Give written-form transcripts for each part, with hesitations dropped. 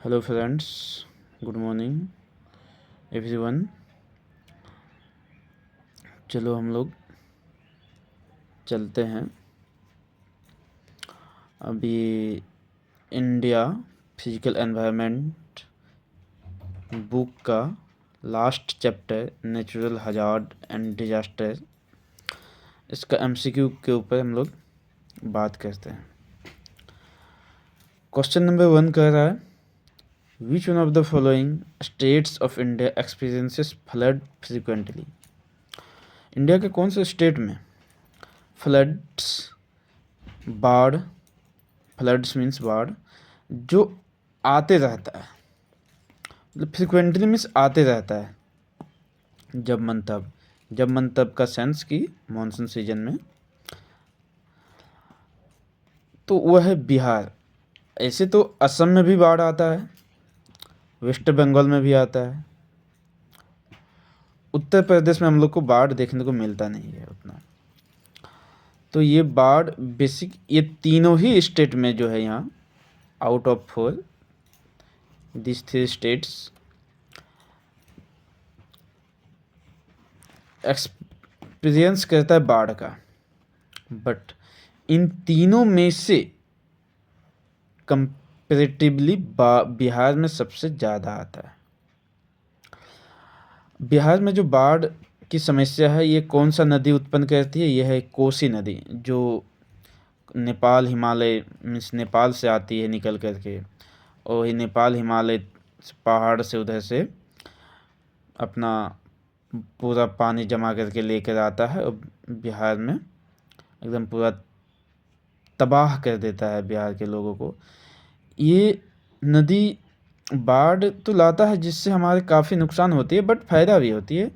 Hello friends, good morning everyone. चलो हम लोग चलते हैं अभी इंडिया फिजिकल एनवायरनमेंट बुक का last chapter natural hazard and disaster, इसका एमसीक्यू के ऊपर हम लोग बात करते हैं। क्वेश्चन नंबर 1 कह रहा है, विच one of the following states of India experiences flood frequently. India के कौन से स्टेट में फ्लड्स बाढ़, फ्लड्स मीन्स बाढ़, जो आते रहता है, मतलब फ्रिक्वेंटली मीन्स आते रहता है, जब मन तब का सेंस की मानसून सीजन में, तो वह है बिहार। ऐसे तो असम में भी बाढ़ आता है, वेस्ट बंगाल में भी आता है, उत्तर प्रदेश में हम लोग को बाढ़ देखने को मिलता नहीं है उतना। तो ये बाढ़ बेसिक ये तीनों ही स्टेट में जो है, यहाँ out of 4 this 3 states experience करता है बाढ़ का, बट इन तीनों में से कंपेरेटिवली बिहार में सबसे ज़्यादा आता है। बिहार में जो बाढ़ की समस्या है, ये कौन सा नदी उत्पन्न करती है? यह है कोसी नदी, जो नेपाल हिमालय मीन्स नेपाल से आती है निकल करके, और ये नेपाल हिमालय पहाड़ से उधर से अपना पूरा पानी जमा करके लेकर आता है और बिहार में एकदम पूरा तबाह कर देता है बिहार के लोगों को। ये नदी बाढ़ तो लाता है जिससे हमारे काफ़ी नुकसान होती है, बट फ़ायदा भी होती है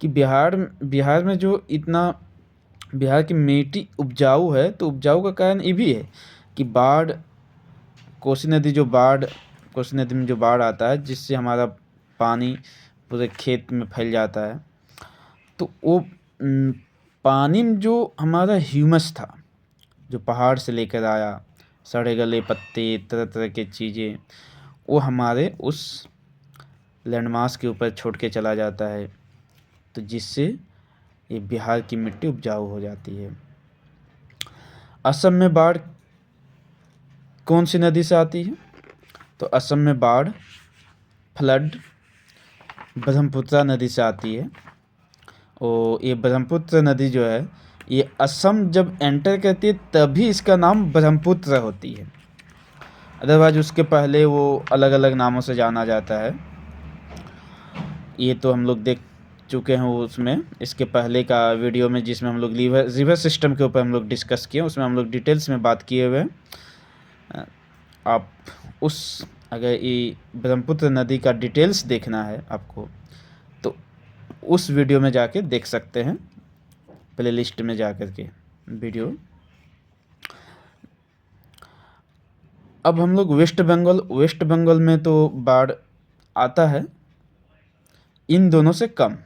कि बिहार में जो इतना बिहार की मिट्टी उपजाऊ है, तो उपजाऊ का कारण ये भी है कि कोसी नदी में जो बाढ़ आता है, जिससे हमारा पानी पूरे खेत में फैल जाता है। तो वो पानी में जो हमारा ह्यूमस था, जो पहाड़ से लेकर आया, सड़े गले पत्ते, तरह तरह की चीज़ें, वो हमारे उस लैंडमास के ऊपर छोड़ के चला जाता है, तो जिससे ये बिहार की मिट्टी उपजाऊ हो जाती है। असम में बाढ़ कौन सी नदी से आती है? तो असम में बाढ़ फ्लड ब्रह्मपुत्र नदी से आती है, और ये ब्रह्मपुत्र नदी जो है, ये असम जब एंटर करती है तभी इसका नाम ब्रह्मपुत्र होती है, अदरवाइज उसके पहले वो अलग अलग नामों से जाना जाता है। ये तो हम लोग देख चुके हैं उसमें, इसके पहले का वीडियो में जिसमें हम लोग रिवर सिस्टम के ऊपर हम लोग डिस्कस किए, उसमें हम लोग डिटेल्स में बात किए हुए हैं। आप अगर ये ब्रह्मपुत्र नदी का डिटेल्स देखना है आपको, तो उस वीडियो में जाके देख सकते हैं, प्लेलिस्ट में जा कर के वीडियो। अब हम लोग वेस्ट बंगाल में तो बाढ़ आता है, इन दोनों से कम।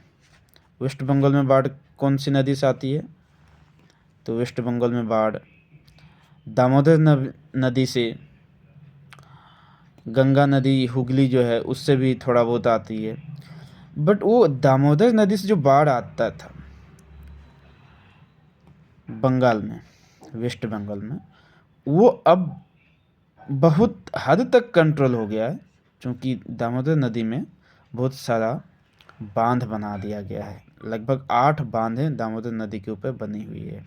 वेस्ट बंगाल में बाढ़ कौन सी नदी से आती है? तो वेस्ट बंगाल में बाढ़ दामोदर नदी से, गंगा नदी हुगली जो है उससे भी थोड़ा बहुत आती है, बट वो दामोदर नदी से जो बाढ़ आता था बंगाल में, वेस्ट बंगाल में, वो अब बहुत हद तक कंट्रोल हो गया है, क्योंकि दामोदर नदी में बहुत सारा बांध बना दिया गया है। लगभग 8 बांधें दामोदर नदी के ऊपर बनी हुई है।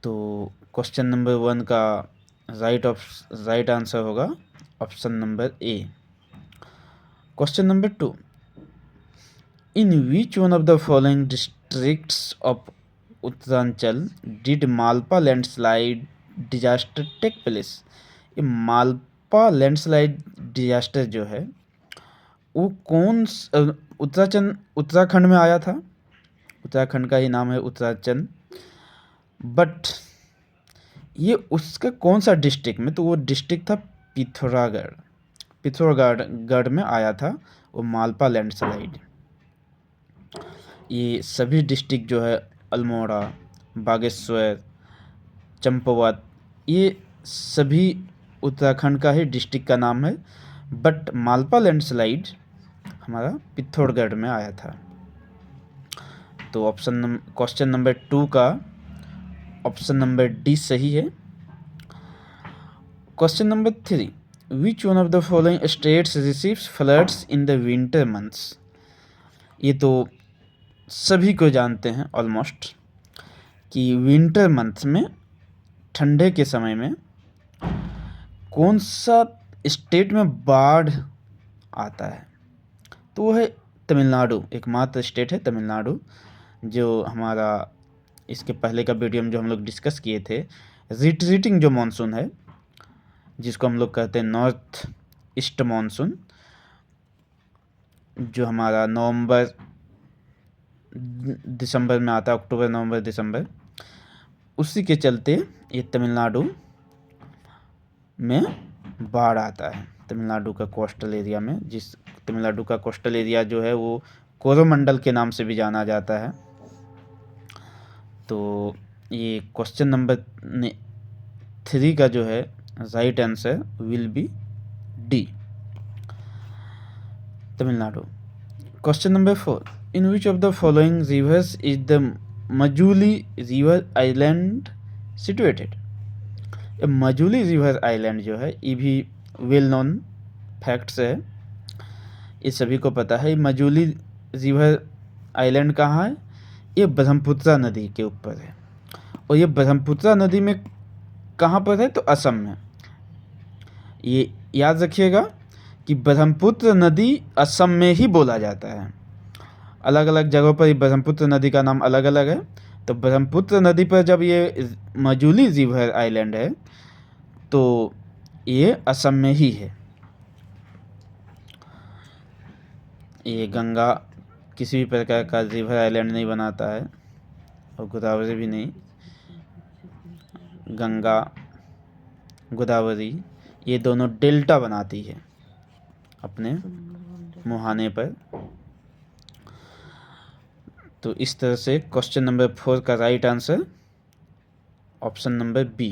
तो क्वेश्चन नंबर 1 का राइट आंसर होगा option number A. Question number 2, in which one of the following districts of Uttaranchal did Malpa landslide disaster take place? ये मालपा लैंडस्लाइड डिजास्टर जो है, वो उत्तराखंड में आया था। उत्तराखंड का ही नाम है उत्तरांचल, बट ये उसका कौन सा डिस्ट्रिक्ट में? तो वो डिस्ट्रिक्ट था पिथौरागढ़ में आया था वो मालपा लैंडस्लाइड। ये सभी डिस्ट्रिक्ट जो है, अल्मोड़ा, बागेश्वर, चंपावत, ये सभी उत्तराखंड का ही डिस्ट्रिक्ट का नाम है, बट मालपा लैंडस्लाइड हमारा पिथौरागढ़ में आया था। तो क्वेश्चन नंबर 2 का ऑप्शन नंबर डी सही है। Question number 3, which one of the following states receives floods in the winter months. ये तो सभी को जानते हैं ऑलमोस्ट कि विंटर मंथ में, ठंडे के समय में कौन सा स्टेट में बाढ़ आता है। तो वो है तमिलनाडु, एकमात्र स्टेट है तमिलनाडु, जो हमारा इसके पहले का वीडियो में जो हम लोग डिस्कस किए थे, रिट्रीटिंग जो मानसून है जिसको हम लोग कहते हैं नॉर्थ ईस्ट मानसून, जो हमारा नवंबर दिसंबर में आता है, अक्टूबर नवंबर दिसंबर, उसी के चलते ये तमिलनाडु में बाढ़ आता है। तमिलनाडु का कोस्टल एरिया में, जिस तमिलनाडु का कोस्टल एरिया जो है वो कोरोमंडल के नाम से भी जाना जाता है। तो ये क्वेश्चन नंबर 3 का जो है right answer will be D, Tamil Nadu. Question number 4, in which of the following rivers is the Majuli river island situated. Majuli river island जो है ये भी वेल नोन फैक्ट्स है, ये सभी को पता है। मजूली रिवर आइलैंड कहाँ है? ये ब्रह्मपुत्र नदी के ऊपर है, और ये ब्रह्मपुत्र नदी में कहाँ पर है? तो असम में। ये याद रखिएगा कि ब्रह्मपुत्र नदी असम में ही बोला जाता है, अलग अलग जगहों पर ब्रह्मपुत्र नदी का नाम अलग अलग है। तो ब्रह्मपुत्र नदी पर जब ये मजूली रिवर आइलैंड है तो ये असम में ही है। ये गंगा किसी भी प्रकार का रिवर आइलैंड नहीं बनाता है, और गोदावरी भी नहीं। गंगा गोदावरी ये दोनों डेल्टा बनाती है अपने मुहाने पर। तो इस तरह से क्वेश्चन नंबर 4 का right answer option number B.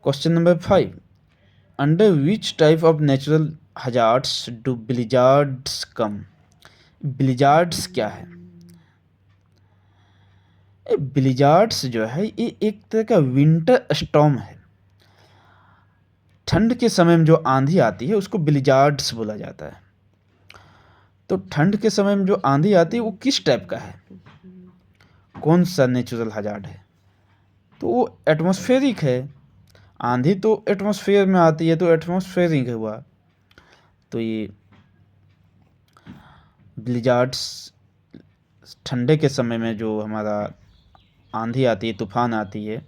Question number 5, under which type of natural hazards do blizzards come. Blizzards क्या है? ब्लिजार्ड्स जो है ये एक तरह का विंटर स्टॉर्म है। ठंड के समय में जो आंधी आती है उसको ब्लिजार्ड्स बोला जाता है। तो ठंड के समय में जो आंधी आती है वो किस टाइप का है, कौन सा नेचुरल हजार्ड है? तो वो एटमॉस्फेरिक है। आंधी तो एटमॉस्फेयर में आती है, तो एटमॉस्फेरिक हुआ। तो ये ब्लिजार्ड्स ठंडे के समय में जो हमारा आंधी आती है, तूफान आती है,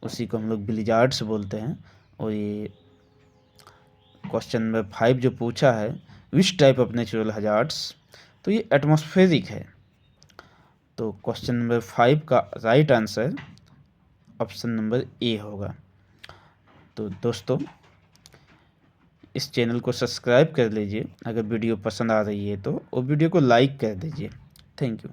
उसी को हम लोग ब्लिजार्ड्स बोलते हैं। और ये क्वेश्चन नंबर 5 जो पूछा है विच टाइप ऑफ नेचुरल हजार्ड्स, तो ये एटमॉस्फेरिक है। तो क्वेश्चन नंबर 5 का राइट आंसर ऑप्शन नंबर ए होगा। तो दोस्तों इस चैनल को सब्सक्राइब कर लीजिए अगर वीडियो पसंद आ रही है तो, और वीडियो को लाइक कर दीजिए। Thank you.